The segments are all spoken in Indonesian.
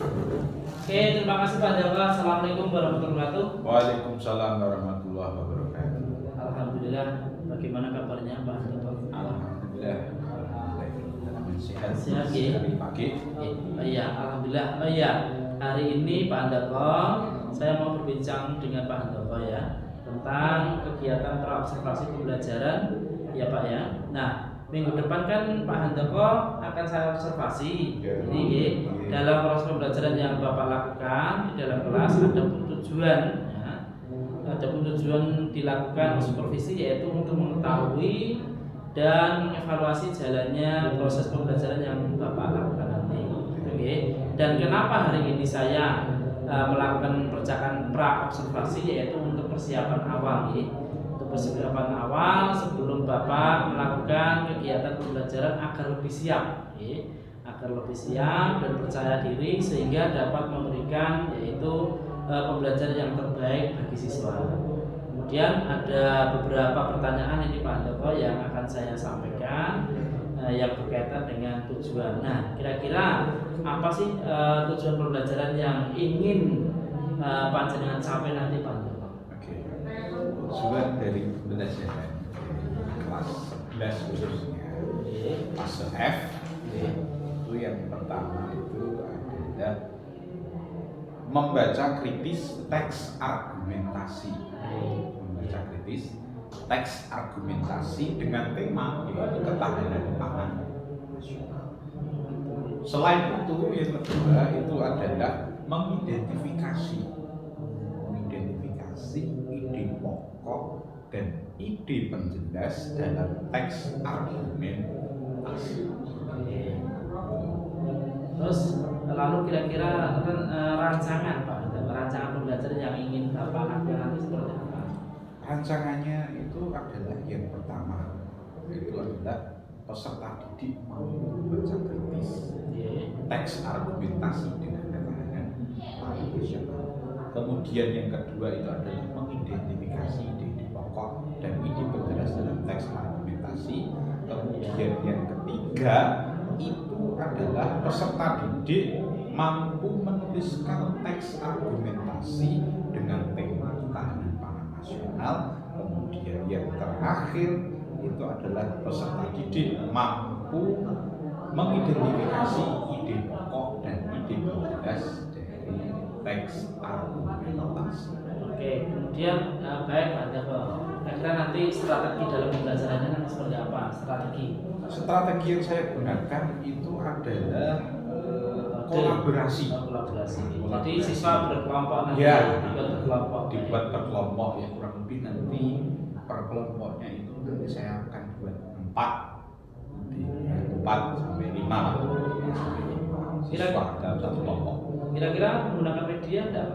Oke, terima kasih Pak Joko. Assalamualaikum warahmatullahi wabarakatuh. Waalaikumsalam warahmatullahi wabarakatuh. Alhamdulillah. Bagaimana kabarnya Pak Joko? Alhamdulillah. Sehat. Sehat ya. Hari pagi. Iya, alhamdulillah. Oh iya, hari ini Pak Handoko, saya mau berbincang dengan Pak Handoko ya tentang kegiatan praobservasi pembelajaran, ya Pak ya. Nah, minggu depan kan Pak Handoko akan saya observasi. Ya. Ini dalam proses pembelajaran yang Bapak lakukan di dalam kelas ada tujuan, ya. Ada tujuan dilakukan supervisi yaitu untuk mengetahui dan mengevaluasi jalannya proses pembelajaran yang Bapak lakukan nanti. Oke. Dan kenapa hari ini saya melakukan pra-observasi yaitu untuk persiapan awal, ya. Untuk persiapan awal sebelum Bapak melakukan kegiatan pembelajaran agar lebih siap, ya. Agar lebih siap dan percaya diri sehingga dapat memberikan yaitu pembelajaran yang terbaik bagi siswa. Kemudian ada beberapa pertanyaan ini Pak Handoko yang akan saya sampaikan yang berkaitan dengan tujuan. Nah, kira-kira apa sih tujuan pembelajaran yang ingin panjenengan capai nanti Pak Handoko? Oke. Tujuan dari pembelajaran kelas 11 khususnya fase F itu yang pertama itu adalah membaca kritis teks argumentasi. Membaca kritis teks argumentasi dengan tema yaitu ketahanan pangan nasional. Selain itu yang kedua itu adalah mengidentifikasi ide pokok dan ide penjelas dalam teks argumentasi. Terus lalu kira-kira rancangan Pak, rancangan pembelajaran yang ingin Bapak lakukan nanti seperti apa? Rancangannya itu adalah yang pertama itu adalah peserta didik mau membaca kritis teks argumentasi dengan ketahanan pangan nasional. Kemudian yang kedua itu adalah mengidentifikasi ide pokok dan ide penjelas dalam teks argumentasi. Kemudian yang ketiga itu adalah peserta didik mampu menuliskan teks argumentasi dengan tema ketahanan pangan nasional. Kemudian yang terakhir itu adalah peserta didik mampu mengidentifikasi ide pokok dan ide penjelas dari teks argumentasi. Oke, kemudian baik Pak Handoko. Kira-kira nanti strategi dalam pembelajarannya nanti seperti apa? Strategi yang saya gunakan itu adalah kolaborasi. Jadi siswa berkelompok nanti ya, dibuat berkelompok ya, kurang lebih nanti per kelompoknya itu nanti saya akan buat 4 sampai 5 siswa dalam satu kelompok. Kira-kira menggunakan media enggak?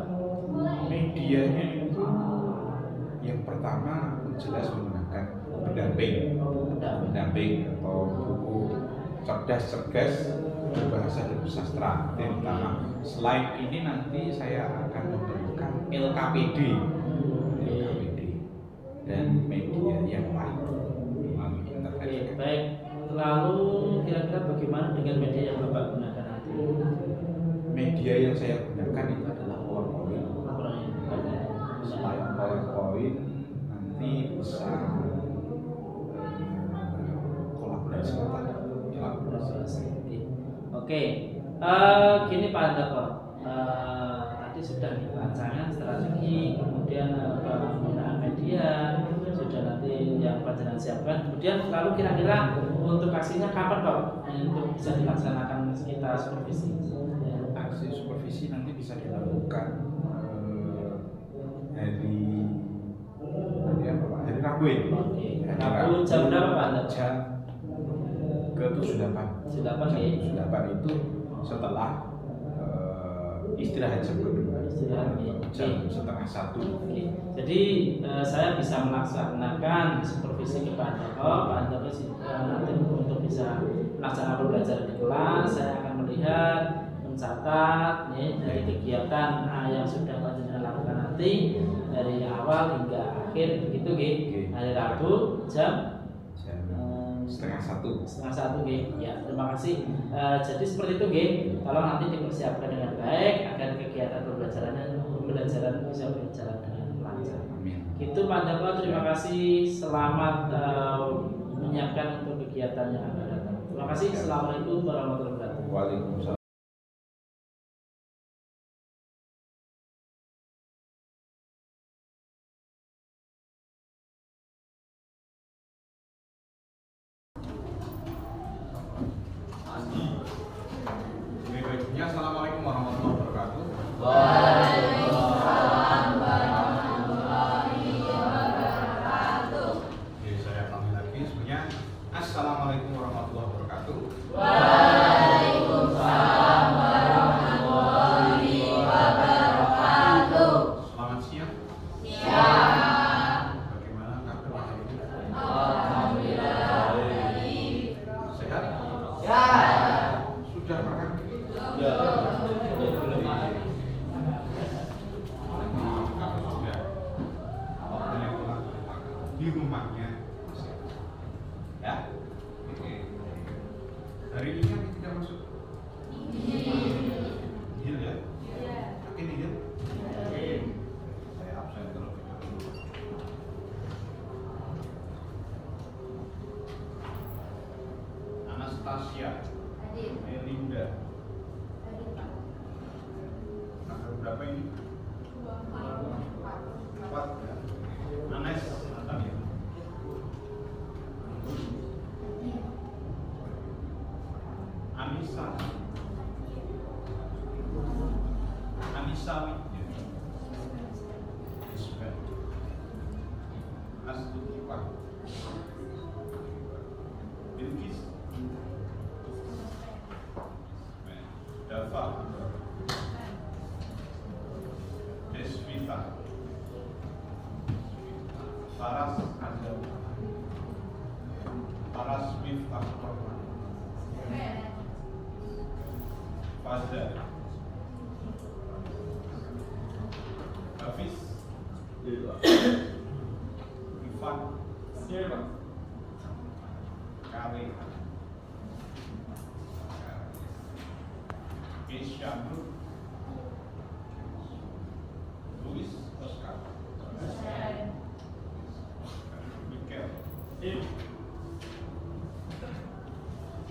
Medianya itu yang pertama jelas menggunakan pendamping atau buku cerdas berbahasa dan sastra. Yang pertama, selain ini nanti saya akan memberikan LKPD dan media yang lain melalui internet. Oke, baik. Lalu kira-kira bagaimana dengan media yang Bapak gunakan nanti? Media yang saya gunakan itu adalah PowerPoint. Selain PowerPoint nanti bisa kolaborasi. Oke, gini Pak Handoko, tadi sudah rancangan strategi, kemudian penggunaan media sudah nanti yang panjenengan siapkan. Kemudian lalu kira-kira untuk aksinya kapan Pak untuk bisa dilaksanakan kita supervisi? Aksi supervisi nanti bisa dilakukan hari Rabu ya. Rabu jam berapa Pak Handoko? Jam ke-78 itu setelah istirahat jam kedua, jam setengah 1. Jadi saya bisa melaksanakan supervisi ke Pak Handoko nanti untuk bisa melaksanakan pembelajaran di kelas. Saya akan melihat, mencatat dari kegiatan yang sudah panjenengan lakukan nanti dari awal hingga akhir begitu hari Rabu jam setengah 1 setengah satu G. Ya, terima kasih. Jadi seperti itu G. Kalau nanti dipersiapkan dengan baik agar kegiatan pembelajaran bisa berjalan dengan lancar. Amin. Itu Pak Dako, terima kasih. Selamat menyiapkan untuk kegiatan yang akan datang. Terima kasih. Assalamualaikum warahmatullahi wabarakatuh. Waalaikumsalam. Baiknya, assalamualaikum warahmatullahi wabarakatuh. Oke, saya panggil lagi semuanya. Assalamualaikum warahmatullahi wabarakatuh. Selamat siang. Bagaimana kabar hari ini? Sehat? Sudah makan? Kalau sudah, boleh pulang di rumahnya. Ya? Oke. Hari ini yang tidak masuk? Nihil ya? Yakin nihil? Saya absen kalau begitu. Anastasia, Melinda. Tanggal berapa ini? 4 ya. Anes, Natalia. Anissa. Anissa Widya. Ismail. Astuti Pak. Bilkis. Dava. Desvita. Paras Azam. Paras Miftah Rahman. Fazda. Hafiz. Ivan. Kari. Isyanur. Luis Oscar. Mikel.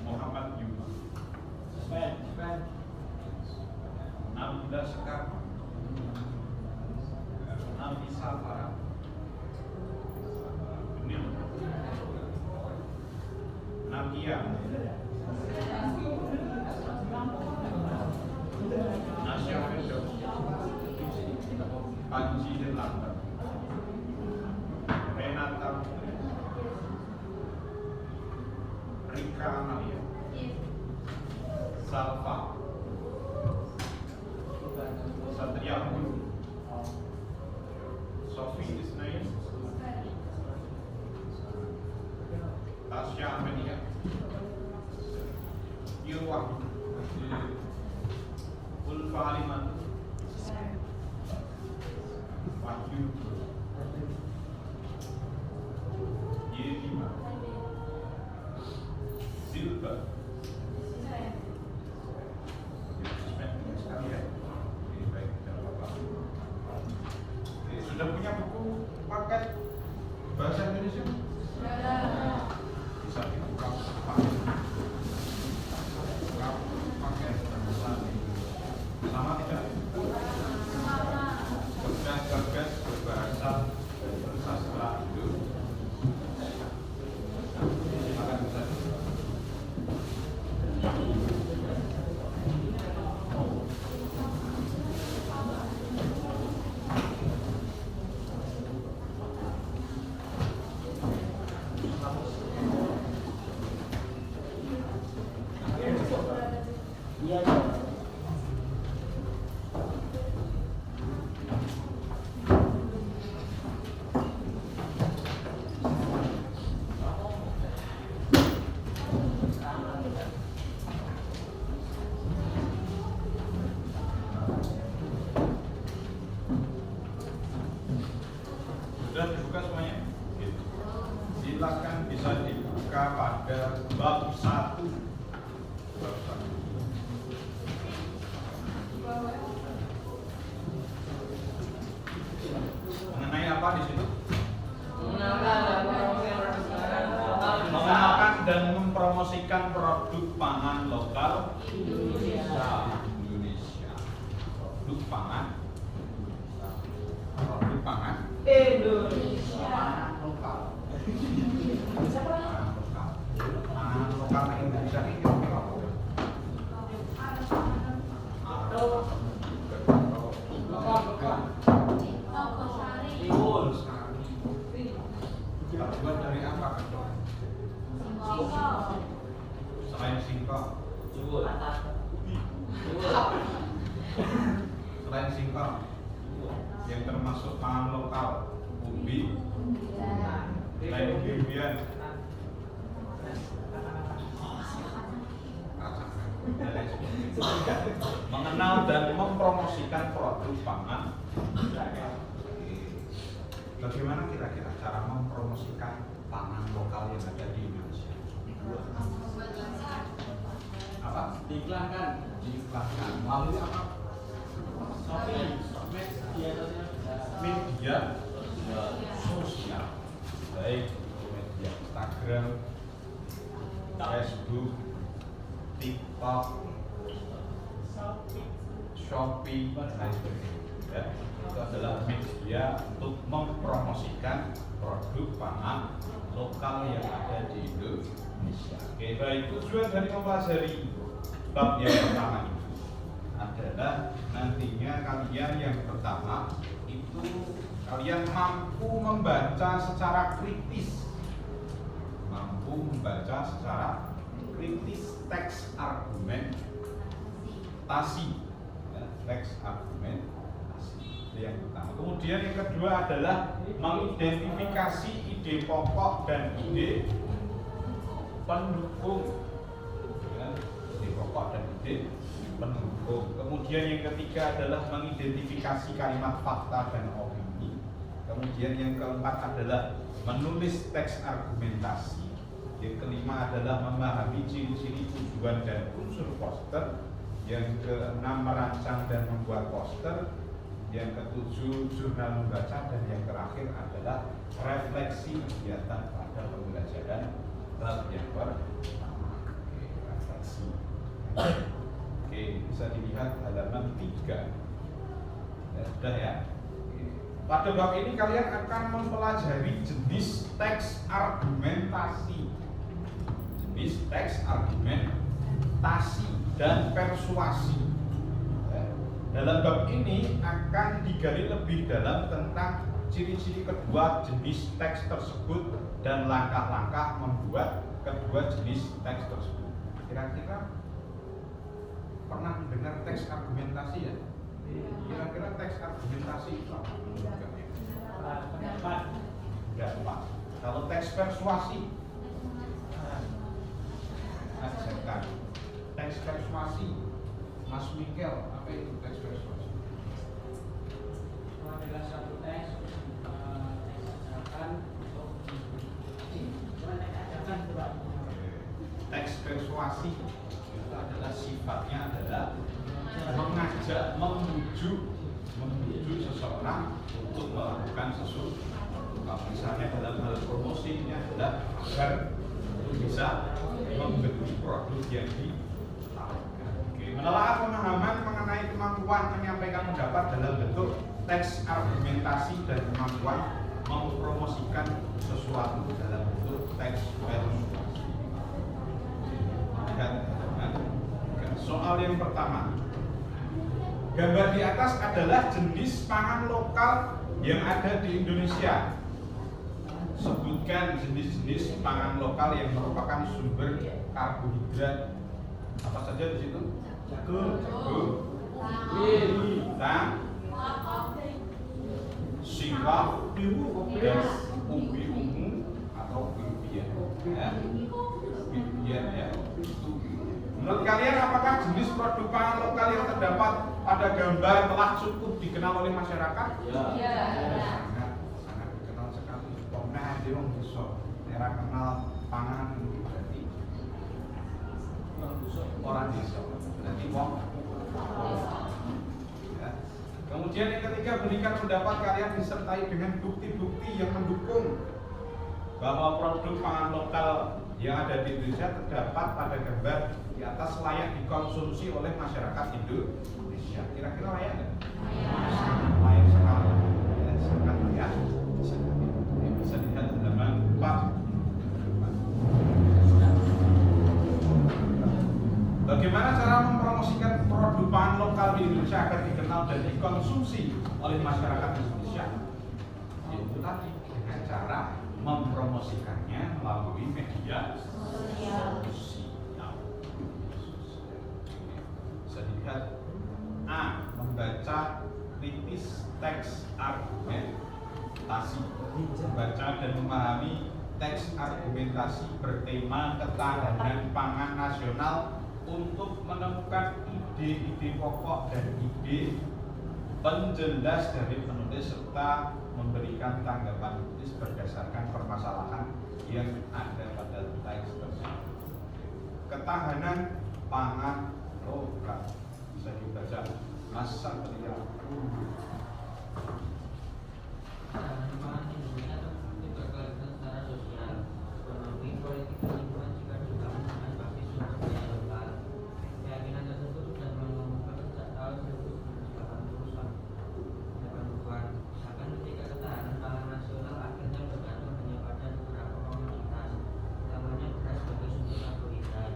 Muhammad Yuma. Nabila Sekar. Nafisa Farah. Nakia. Nasya Firdaus. Panji Delanda. Renata Putri. Rika Amalia. Salva. Satria Guru. Sofi Isnail. Tasya Amelia. Irwah. Ulfa Aliman. Wahyu. Yedima. Zilba. Sekali ya. Oke, baik, tidak apa-apa. Oke, sudah punya buku paket bahasa Indonesia? Bisa kita buka paket. Buka paket bahasa Indonesia. Sama tidak? Cerdas berbahasa sastra Indo. Silakan bisa. pada bab 1. Bab 1. Mengenai apa di situ? Mengenalkan dan mempromosikan produk pangan lokal Indonesia. Produk pangan Indonesia. lokal. Pangan lokal Indonesia ini apa? Terbuat dari apa kan? Selain singkong. Selain singkong, yang termasuk pangan lokal, ubi, selain ubi-ubian, mengenal dan mempromosikan produk pangan. Bagaimana kira-kira cara mempromosikan pangan lokal yang ada di Indonesia? Apa? Diiklankan. Diiklankan melalui apa? Media sosial, baik media Instagram, Facebook, TikTok, Shopee, dan lain sebagainya. Ya, itu adalah media untuk mempromosikan produk pangan lokal yang ada di Indonesia. Oke, baik, tujuan dari mempelajari bab yang pertama itu adalah nantinya kalian yang pertama itu kalian mampu membaca secara kritis, teks argumentasi, ya, teks argumentasi itu yang pertama. Kemudian yang kedua adalah mengidentifikasi ide pokok dan ide pendukung, ya, ide pokok dan ide pendukung. Kemudian yang ketiga adalah mengidentifikasi kalimat fakta dan opini. Kemudian yang keempat adalah menulis teks argumentasi. Yang kelima adalah memahami ciri-ciri, tujuan dan unsur poster. Yang keenam merancang dan membuat poster. Yang ketujuh jurnal membaca, dan yang terakhir adalah refleksi kegiatan pada pembelajaran bab yang pertama. Oke, refleksi. Oke, bisa dilihat halaman 3. Ya, sudah ya. Oke. Pada bab ini kalian akan mempelajari jenis teks argumentasi. Jenis teks argumentasi dan persuasi. Ya. Dalam bab ini akan digali lebih dalam tentang ciri-ciri kedua jenis teks tersebut dan langkah-langkah membuat kedua jenis teks tersebut. Kira-kira pernah mendengar teks argumentasi ya? Kira-kira teks argumentasi itu apa menurut kalian? Pendapat. Kalau teks persuasi, ajakan. Teks persuasi, Mas Mikel, apa itu teks persuasi? Adalah satu teks ajakan Teks persuasi itu adalah sifatnya adalah mengajak, membujuk seseorang untuk melakukan sesuatu. Misalnya dalam hal promosi ini adalah agar bisa membeli produk yang ditawarkan. Menelaah pemahaman mengenai kemampuan menyampaikan pendapat dalam bentuk teks argumentasi dan kemampuan mempromosikan sesuatu dalam bentuk teks persuasi. Soal yang pertama, gambar di atas adalah jenis pangan lokal yang ada di Indonesia. Sebutkan jenis-jenis pangan lokal yang merupakan sumber karbohidrat. Apa saja di situ? Jagung, pisang, singkong, dan ubi ungu atau ubi-ubian. Ya. Ubi-ubian ya. Menurut kalian apakah jenis produk pangan lokal yang terdapat pada gambar telah cukup dikenal oleh masyarakat? Ya. Sangat dikenal sekali. Pokoknya ada yang bisa era kenal pangan ketiga, berikan pendapat kalian disertai dengan bukti-bukti yang mendukung bahwa produk pangan lokal yang ada di Indonesia terdapat pada gambar di atas layak dikonsumsi oleh masyarakat Indonesia. Kira-kira layak nggak? Layak sekali. Ya, sangat layak. Bisa dilihat halaman 4. Bagaimana cara mempromosikan produk pangan lokal di Indonesia agar dikenal dan dikonsumsi oleh masyarakat Indonesia? Itu tadi dengan cara mempromosikannya melalui media sosial. Bisa dilihat A. Membaca kritis teks argumentasi. Membaca dan memahami teks argumentasi bertema ketahanan pangan nasional untuk menemukan ide-ide pokok dan ide penjelas dari penulis serta memberikan tanggapan kritis berdasarkan permasalahan yang ada pada teks tersebut. Ketahanan pangan lokal bisa dibaca Mas Satria. Ketahanan pangan Indonesia terbukti berkelanjutan secara sosial, ekonomi, politik, dan lingkungan jika dibangun dengan basis sumber daya lokal. Keyakinan tersebut sudah mengumumkan sejak tahun 1980-an. Bahkan ketika ketahanan pangan nasional akhirnya bergantung hanya pada beberapa komoditas, utamanya beras sebagai sumber karbohidrat.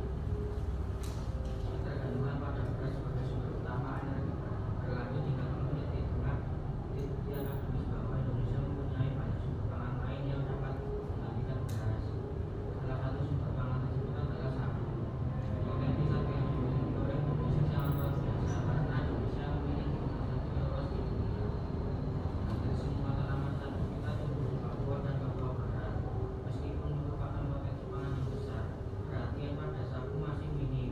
Ketergantungan pada beras sebagai sumber utama energi berlanjut hingga kemudian di tengah bukti akademis bahwa Indonesia mempunyai banyak sumber pangan lain yang dapat menggantikan beras. Salah satu sumber pangan tersebut adalah sapi. Potensi sapi yang dimiliki oleh Indonesia sangat luar biasa karena Indonesia memiliki kekuatan luas di dunia. Hampir semua tanaman sapi kita tumbuh di Papua dan Papua Barat. Meskipun merupakan potensi pangan yang besar, perhatian pada sapi masih minim.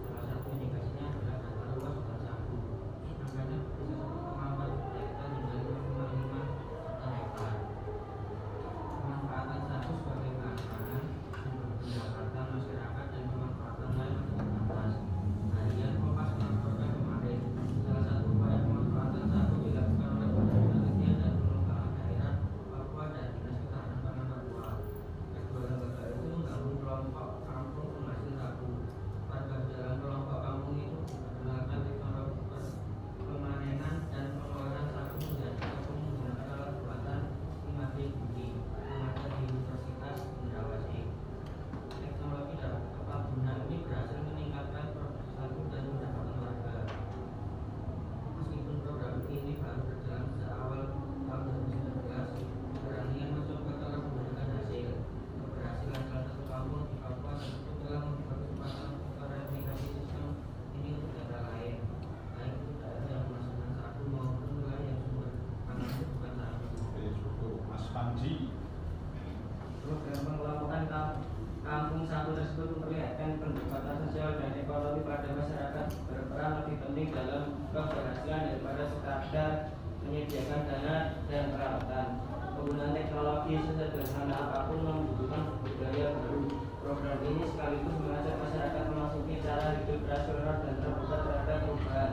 Salah satu indikasinya adalah data luas hutan sapi. Angkanya berkisar 1,4 hektar hingga 5,5 hektar. Pemanfaatan sapi sebagai bahan pangan, sumber pendapatan masyarakat, dan pemanfaatan lain terbatas. Harian Kompas melaporkan kemarin, salah satu upaya pemanfaatan sapi dilakukan oleh Badan Penelitian dan Pengembangan Daerah Papua dan Dinas Ketahanan Pangan Papua. Kedua lembaga itu membangun kelompok kampung penghasil sapi. Pada dalam kelompok kampung itu menggunakan teknologi pemanenan dan pengolahan sapi menjadi tepung menggunakan alat buatan 5D budi yang ada di Universitas Cendrawasih. Teknologi tepat guna ini berhasil meningkatkan produksi sapi dan pendapatan warga. Meskipun program ini baru berjalan sejak awal tahun 2019, keberanian mencoba telah memberikan hasil. Keberhasilan salah satu kampung di Papua tersebut telah membuka kesempatan untuk mereplikasi sistem ini untuk daerah lain, baik itu daerah yang menghasilkan sapi maupun wilayah yang sumber pangan itu bukan sapi. Oke, cukup. Mas Panji. Program pengelompokan kampung sapi tersebut memperlihatkan pendekatan sosial dan ekonomi pada masyarakat berperan lebih penting dalam keberhasilan daripada sekadar menyediakan dana dan peralatan. Penggunaan teknologi sesederhana apapun membutuhkan budaya baru. Program ini sekaligus mengajak masyarakat memasuki cara hidup rasional dan terbuka terhadap perubahan.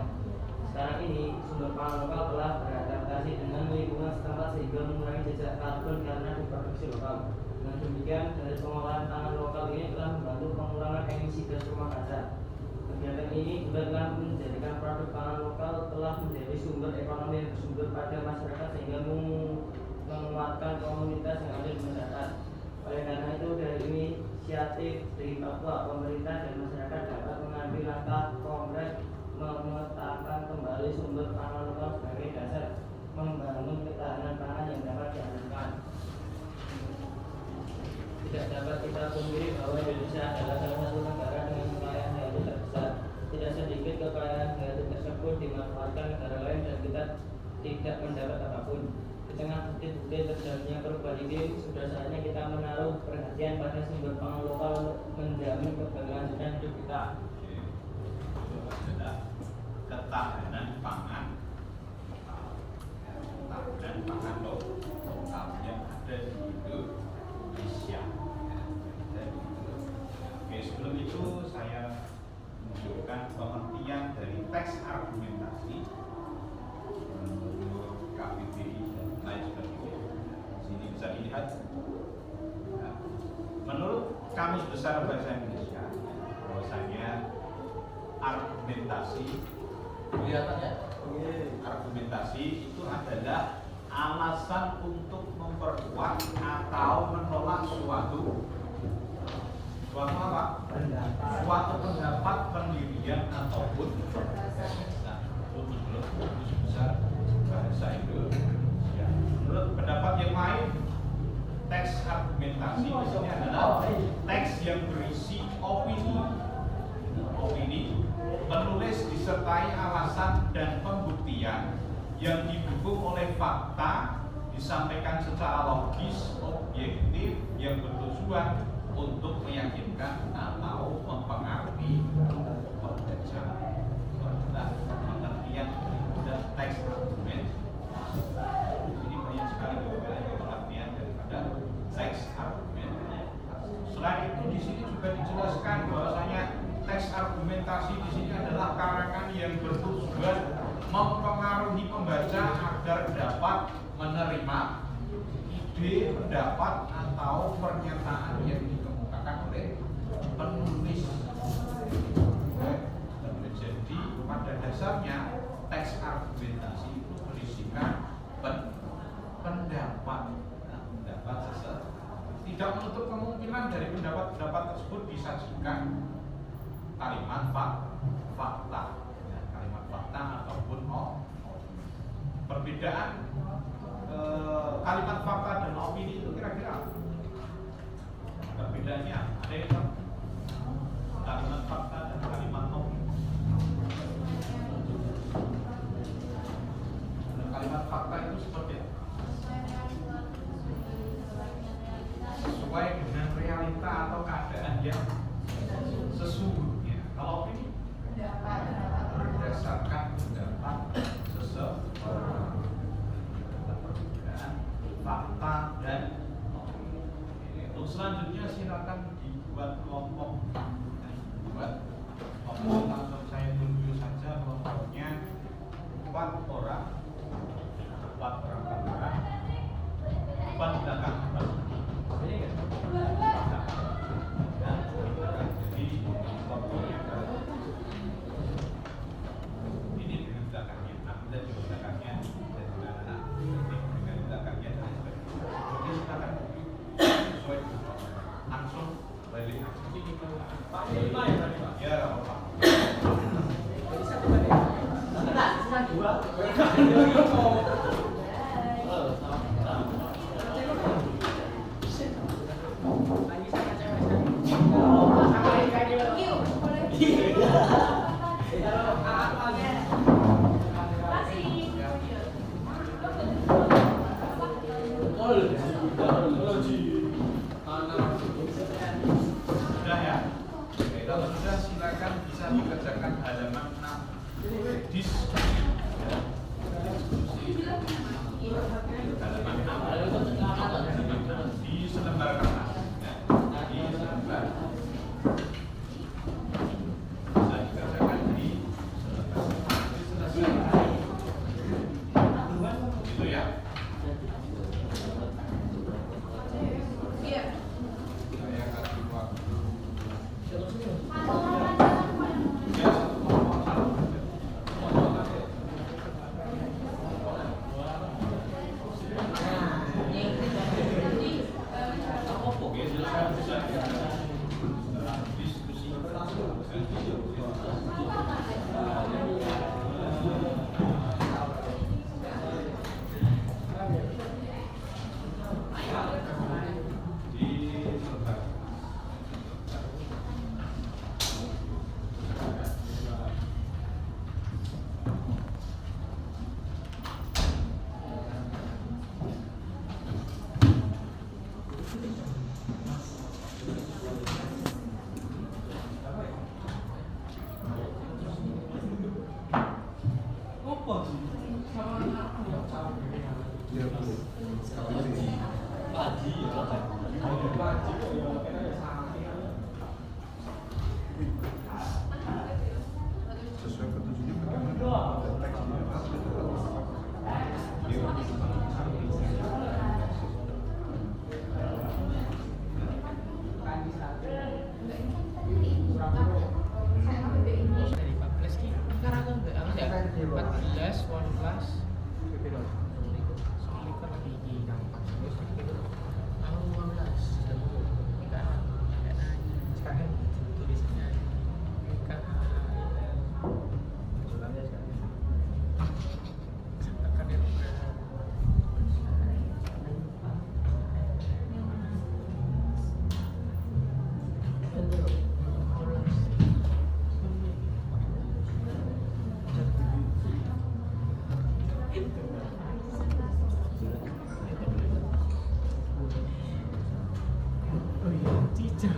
Sekarang ini, sumber pangan lokal telah beradaptasi dengan lingkungan setempat sehingga mengurangi jejak karbon karena diproduksi lokal. Dengan demikian, dari pengolahan pangan lokal ini telah membantu pengurangan emisi gas rumah kaca. Kegiatan ini juga telah menjadikan produk pangan lokal telah menjadi sumber ekonomi yang bersumber pada masyarakat sehingga menguatkan komunitas yang ada di masyarakat. Oleh karena itu, dari inisiatif dari Papua, pemerintah dan masyarakat dapat mengambil langkah konkret memetakan kembali sumber pangan lokal sebagai dasar membangun ketahanan pangan yang dapat diandalkan. Tidak dapat kita pungkiri bahwa Indonesia adalah salah satu negara dengan kekayaan hayati terbesar. Tidak sedikit kekayaan hayati tersebut dimanfaatkan negara lain dan kita tidak mendapat apapun. Di tengah bukti-bukti terjadinya perubahan ini, sudah saatnya kita menaruh perhatian pada sumber pangan lokal untuk menjamin keberlanjutan hidup kita. Ketahanan pangan lokal yang ada di Indonesia. Oke, sebelum itu saya menunjukkan pengertian dari teks argumentasi. KBBI dan lain sebagainya. Sini bisa dilihat. Nah, menurut Kamus Besar Bahasa Indonesia, bahwasanya argumentasi itu adalah alasan untuk memperkuat atau menolak suatu apa? Suatu pendapat, pendirian ataupun gagasan. Itu menurut Kamus Besar Bahasa Indonesia. Menurut pendapat yang lain, teks argumentasi di sini adalah teks yang berisi opini. Penulis disertai alasan dan pembuktian yang didukung oleh fakta, disampaikan secara logis, objektif, yang bertujuan untuk meyakinkan atau mempengaruhi pembaca. Adalah pengertian dan teks argumen. Ini banyak sekali pengertian daripada teks argumen. Selain itu di sini juga dijelaskan bahwasanya teks argumentasi di sini adalah karangan yang bertujuan mempengaruhi pembaca agar dapat menerima ide, pendapat atau pernyataan yang dikemukakan oleh penulis. Jadi pada dasarnya teks argumentasi itu berisikan pendapat, pendapat seseorang. Tidak menutup kemungkinan dari pendapat-pendapat tersebut disajikan kalimat fakta, kalimat fakta ataupun perbedaan kalimat fakta dan opini itu kira-kira perbedaannya ada yang tahu? Kalimat fakta dan kalimat opini. Kalimat fakta itu seperti apa? Sesuai dengan realita atau keadaan yang sesungguhnya. Kalau opini berdasarkan pendapat seseorang, perbedaan fakta dan opini. Untuk selanjutnya silakan dibuat kelompok. Buat kelompok langsung saya tunjuk saja kelompoknya 4 orang. 4 orang. Depan belakang. Ini enggak? Ini dengan belakangnya, ambil juga belakangnya dan mana ini dengan belakangnya dan sebagainya. Oke, silakan sesuai langsung balik. Pak, ini Pak ya tadi Pak? Ya, Pak. Sudah ya? Kalau sudah silakan bisa dikerjakan halaman 6 diskusi. Halaman 6 di selembar kertas. Di selembar. Bisa dikerjakan di selembar. Itu ya. Saya kasih waktu. Oke, silakan bisa. Dari 14 ki sekarang kan enggak aku ya 14 18 soalnya lagi di aku 15 sekarang tulisnya nikah oh iya cicak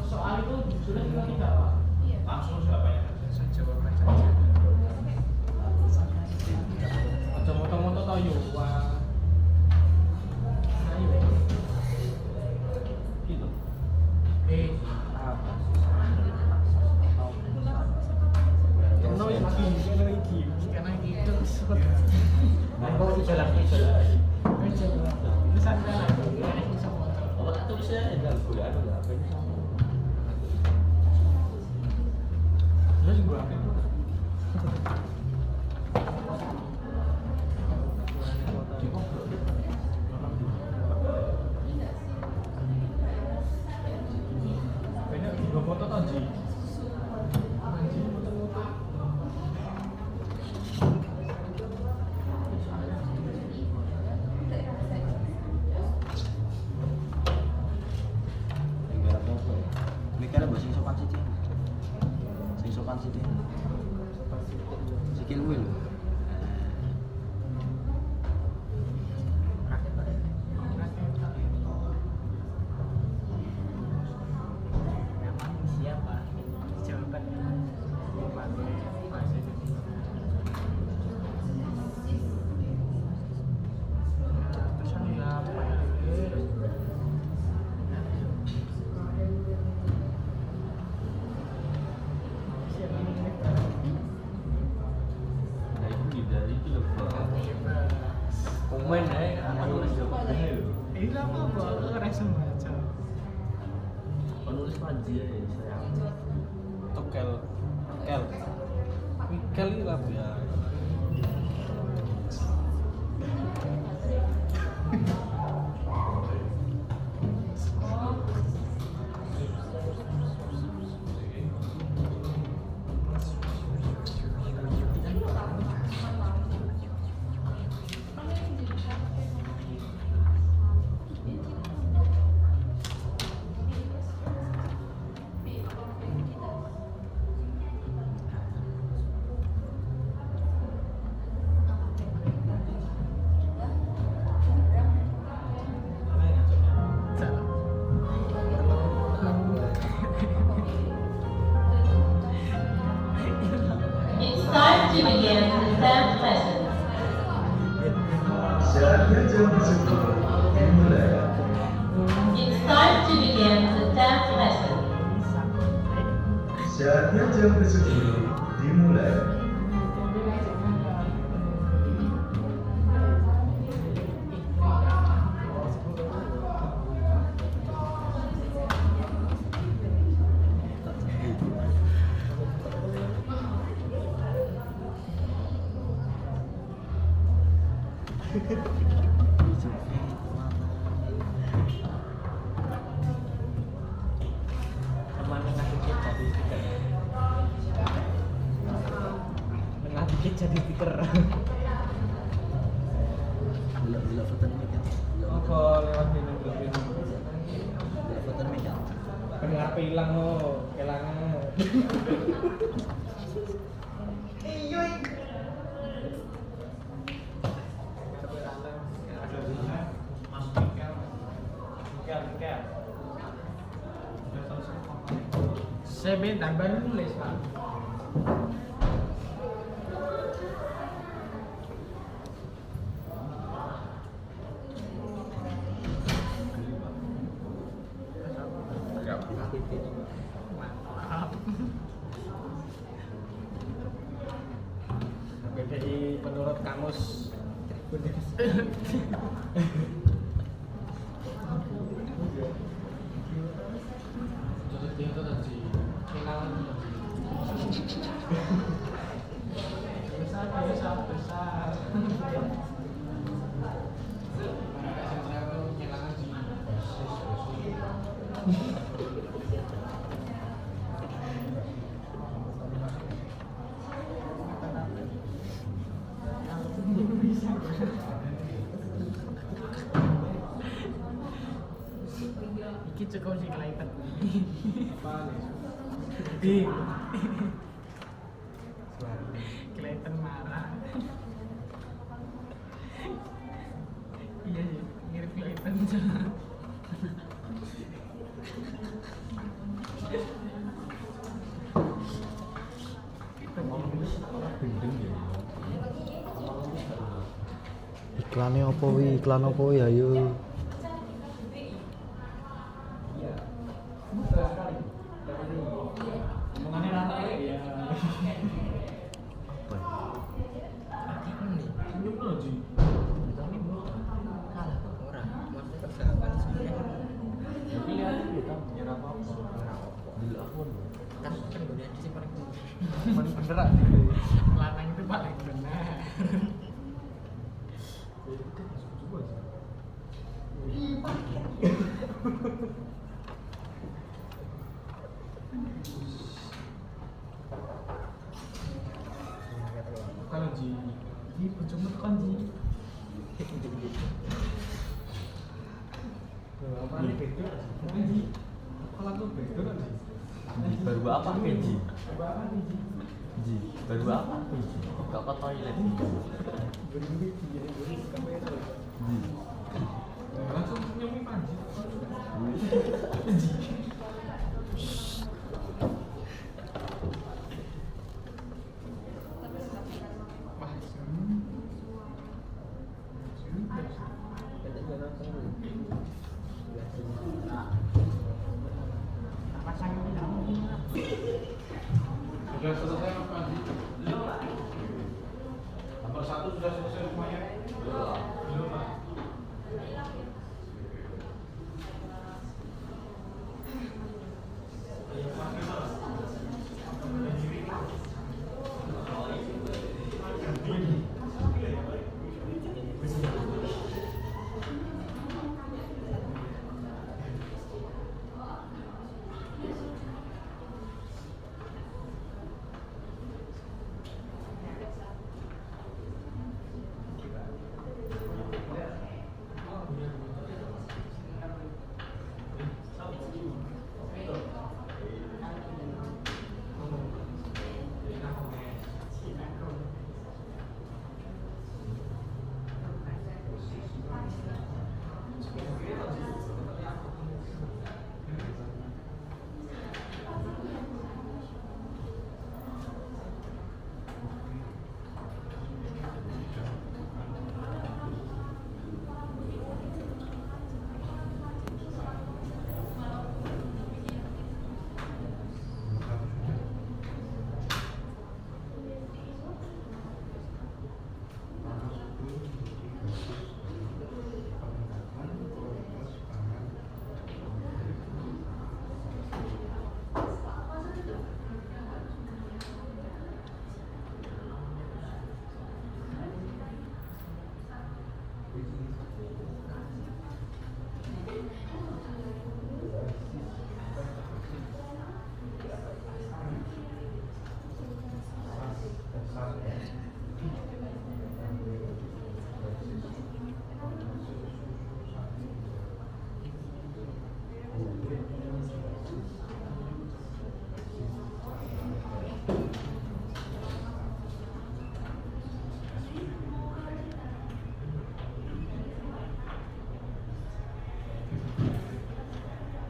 soal itu sudah kita Langsung jawabannya aja. jawaban saja aja moto-moto tau yuk wah ayo Gitu. Kena iki terus Mau jalan jalan. bisa jalan bisa motor Oh, tulisnya enggak boleh ada enggak apa ini. terus gua banyak juga foto tadi Mikirnya bahasa sing sopan sithik. Sing sopan sithik. Sikil kuwi lho. siapa jawaban bahasa Indonesia terus ada apa ya Nah, itu dari itu loh. Komen apa nulis ini apa rasa baca penulis Panji ya saya. Tokel. Kel. Kel iki apa ya? It's time to begin the 10th lesson. Saatnya jam bersyukur dimulai. It's time to begin the 10th lesson. Saatnya jam bersyukur dimulai. Teman tengah dikit jadi stiker. Tengah dikit jadi stiker. Bila foto ini kan. apa lewat ini Bila foto ini kan. kan HP hilang lo kehilangan Saya bentar baru nulis Pak. Mantap. PPI menurut kamus besar. Iki cukup sih kelihatan. Kelihatan marah. Iya sih, mirip kelihatan. iklannya apa wi? Iklan apa wi? Ayo. Omongannya rata ya. Paling bener lanang itu paling benar. Kalau Ji, cuma kan Ji. Apa nih beda? Ji, kalau aku beda kan Ji. Baru apa nih Ji? Baru apa nih Ji? Ji, baru apa nih Ji? Kok ke toilet Ji? Beri jadi kamera. Ji. Langsung nyumi panji. Sudah selesai Mas Panji? Nomor 1 sudah selesai semuanya? Belum Pak.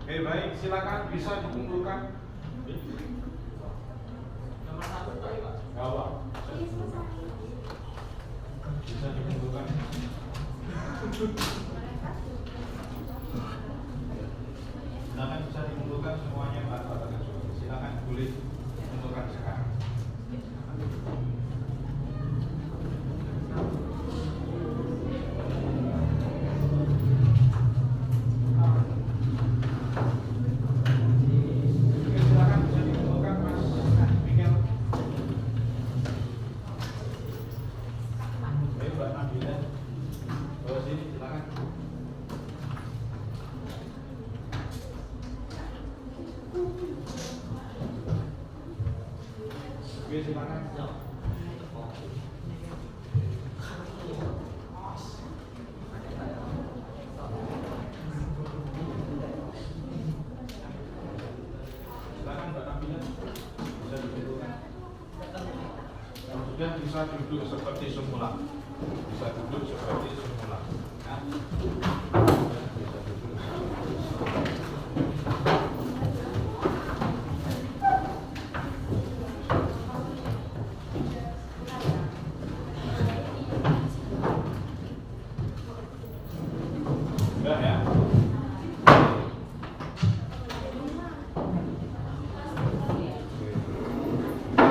Oke, baik, silakan bisa dikumpulkan. Oke, silakan. Silakan Mbak Nabila, bisa dudukkan. Yang sudah bisa duduk seperti semula. Bisa duduk seperti semula. Ya. Bisa duduk. Sudah ya.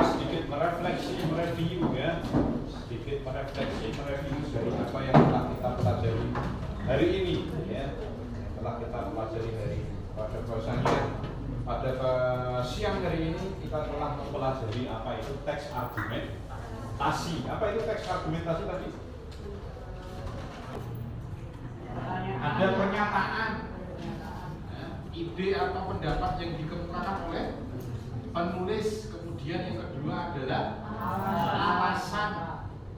Sedikit merefleksi, mereview ya. Sedikit merefleksi, mereview dari apa yang telah kita pelajari hari ini ya. Telah kita pelajari hari ini. Pada bahasanya pada siang hari ini kita telah mempelajari apa itu teks argumentasi. Apa itu teks argumentasi tadi? Ada pernyataan, ya, ide atau pendapat yang dikemukakan oleh penulis. Kemudian yang kedua adalah alasan,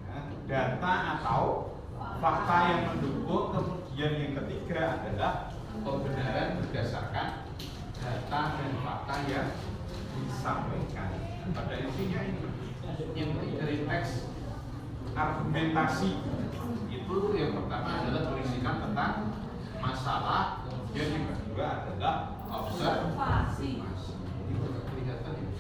ya, data atau fakta yang mendukung. Kemudian yang ketiga adalah pembenaran berdasarkan data dan fakta yang disampaikan. Pada intinya ini inti dari teks argumentasi itu yang pertama adalah berisikan tentang masalah, kemudian yang kedua adalah observasi. Ini kelihatan ya?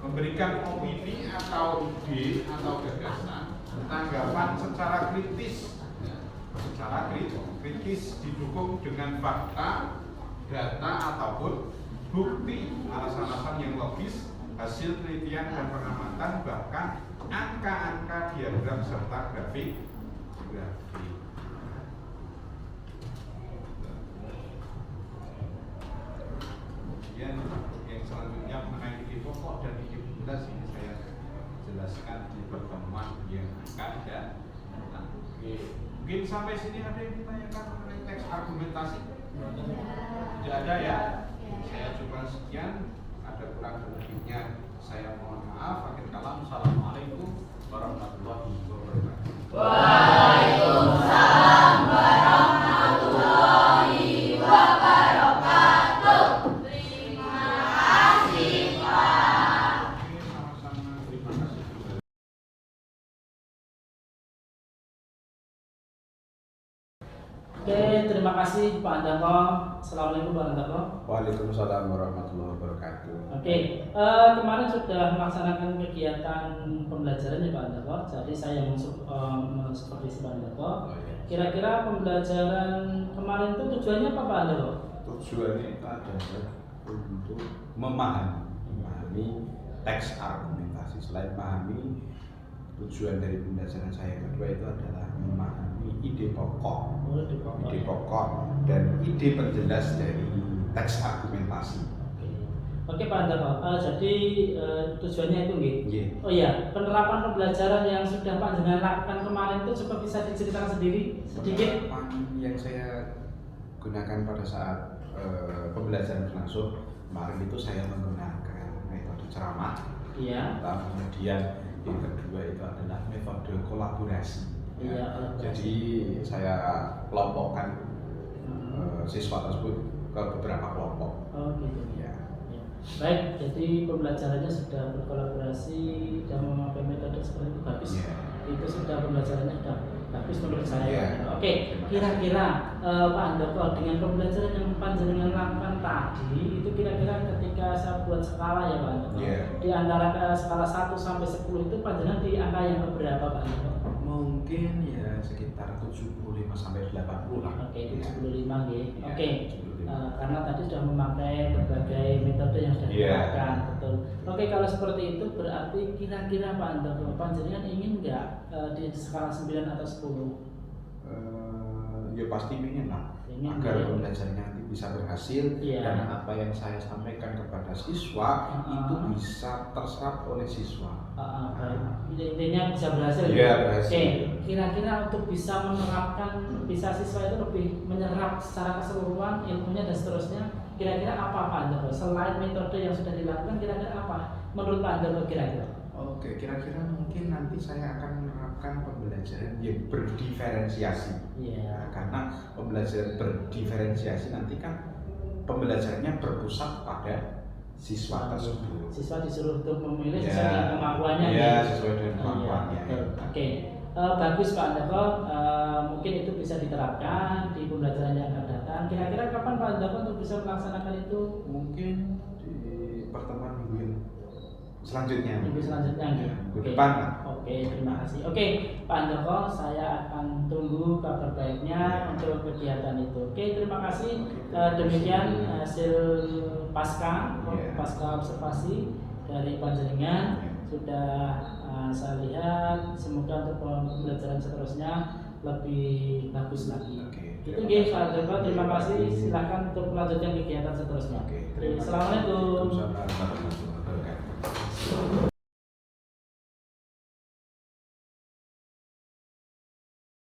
Memberikan opini atau ide atau gagasan, tanggapan secara kritis, ya, secara kritis didukung dengan fakta, data ataupun bukti, alasan-alasan yang logis, hasil penelitian dan pengamatan, bahkan angka-angka, diagram serta grafik. Kemudian yang selanjutnya mengenai ide pokok dan ide bundas ini saya jelaskan di pertemuan yang akan datang. Oke, mungkin sampai sini ada yang ditanyakan mengenai teks argumentasi? Tidak ada ya? Saya coba sekian. Ada kurang lebihnya saya mohon maaf. Akhir kalam, assalamualaikum warahmatullahi wabarakatuh. Waalaikumsalam warahmatullahi wabarakatuh. Terima kasih Pak. Oke, sama-sama. Terima kasih juga. Oke, terima kasih Pak Andako. Assalamualaikum Pak Andako. Waalaikumsalam warahmatullahi wabarakatuh. Oke, kemarin sudah melaksanakan kegiatan pembelajaran ya Pak Andako. Jadi saya mensupervisi Pak Andako. Kira-kira pembelajaran kemarin itu tujuannya apa Pak Andako? Tujuannya itu adalah untuk memahami teks argumentasi. Selain memahami, tujuan dari pembelajaran saya kedua itu adalah memahami ide pokok, ide pokok dan ide penjelas dari teks argumentasi. Oke Pak Andako, jadi tujuannya itu nggih. Yeah. Oh iya, penerapan pembelajaran yang sudah Pak Jenengan lakukan kemarin itu coba bisa diceritakan sendiri sedikit. Penerapan yang saya gunakan pada saat pembelajaran berlangsung kemarin itu saya menggunakan metode ceramah. Iya. Kemudian yang kedua itu adalah metode kolaborasi. Iya. Jadi saya kelompokkan siswa tersebut ke beberapa kelompok. Oh gitu. Ya. Ya. Baik, jadi pembelajarannya sudah berkolaborasi dan memakai metode seperti itu habis. Ya. Itu sudah pembelajarannya sudah habis menurut saya. Ya. Oke, kira-kira Pak Andoko dengan pembelajaran yang panjenengan lakukan tadi itu kira-kira ketika saya buat skala ya Pak Andoko. Ya. Di antara skala 1 sampai 10 itu panjenengan di angka yang keberapa Pak Andoko? Mungkin ya sekitar 75 sampai 80 lah. Oke, Ya. 75 nggih. Ya, Oke. 75. Karena tadi sudah memakai berbagai metode yang sudah Iya. digunakan, betul. Oke, kalau seperti itu berarti kira-kira Pak Andoko, panjenengan ingin nggak di skala 9 atau 10? Ya pasti ingin lah Ingin, agar ya. pembelajarannya nanti bisa berhasil Iya. dan apa yang saya sampaikan kepada siswa itu Ah. bisa terserap oleh siswa. Baik. Intinya bisa berhasil. Iya, ya? berhasil. Oke, kira-kira untuk bisa menerapkan, bisa siswa itu lebih menyerap secara keseluruhan ilmunya dan seterusnya, kira-kira apa Pak Handoko? Selain metode yang sudah dilakukan, kira-kira apa menurut Pak Handoko kira-kira? Oke, kira-kira mungkin nanti saya akan menerapkan pembelajaran yang berdiferensiasi. Iya. Nah, karena pembelajaran berdiferensiasi nanti kan pembelajarannya berpusat pada siswa tersebut. Siswa disuruh untuk memilih Ya. sesuai dengan kemampuannya. Ya, ya? sesuai dengan kemampuannya. Iya, betul. Oke. Bagus Pak Handoko, mungkin itu bisa diterapkan di pembelajaran yang akan datang. Kira-kira kapan Pak Handoko untuk bisa melaksanakan itu? Mungkin di pertemuan minggu yang selanjutnya. Minggu selanjutnya. Ya, minggu Oke. depan. Oke, terima kasih. Oke, Pak Handoko, saya akan tunggu kabar baiknya untuk kegiatan itu. Oke, terima kasih. Demikian hasil pasca observasi dari panjenengan sudah saya lihat. Semoga untuk pembelajaran seterusnya lebih bagus lagi. Oke. Itu guys, Pak Handoko, terima kasih. Silakan untuk melanjutkan kegiatan seterusnya. Oke. Oke, Assalamualaikum. Waalaikumsalam.